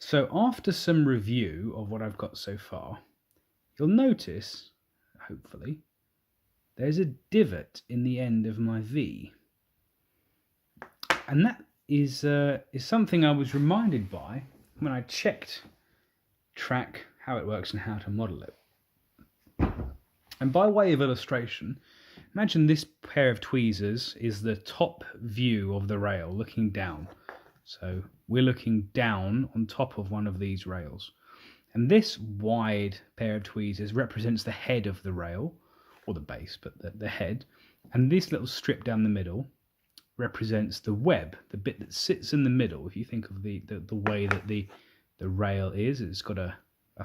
So after some review of what I've got so far, you'll notice, hopefully, there's a divot in the end of my V. And that is something I was reminded by when I checked Track, how it works and how to model it. And by way of illustration, imagine this pair of tweezers is the top view of the rail looking down. So we're looking down on top of one of these rails. And this wide pair of tweezers represents the head of the rail, or the base, but the head. And this little strip down the middle represents the web, the bit that sits in the middle. If you think of the way that the rail is, it's got a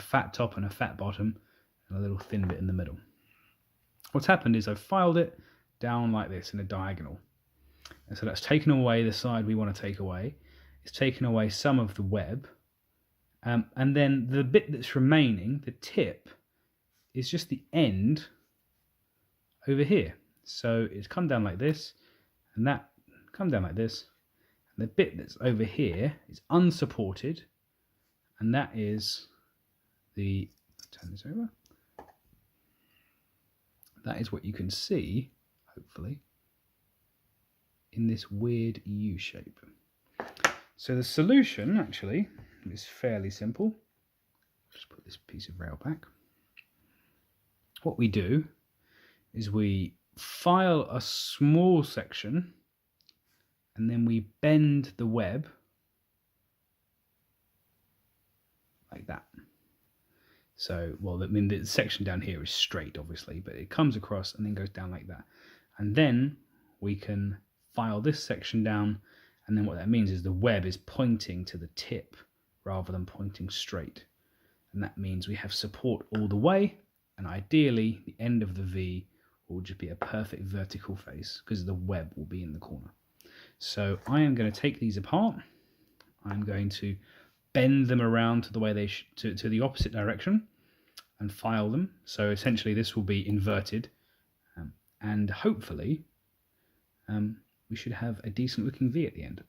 fat top and a fat bottom and a little thin bit in the middle. What's happened is I've filed it down like this in a diagonal. And so that's taken away the side we want to take away. It's taken away some of the web. And then the bit that's remaining, the tip, is just the end over here. So it's come down like this, and that come down like this. And the bit that's over here is unsupported, and that is the, turn this over. That is what you can see, hopefully, in this weird U shape. So the solution, actually, is fairly simple. Just put this piece of rail back. What we do is we file a small section and then we bend the web like that. So, well, I mean, the section down here is straight, obviously, but it comes across and then goes down like that. And then we can file this section down, and then what that means is the web is pointing to the tip rather than pointing straight. And that means we have support all the way, and ideally the end of the V will just be a perfect vertical face because the web will be in the corner. So I am going to take these apart. I'm going to bend them around to the way they to the opposite direction and file them. So essentially this will be inverted, and hopefully we should have a decent looking V at the end.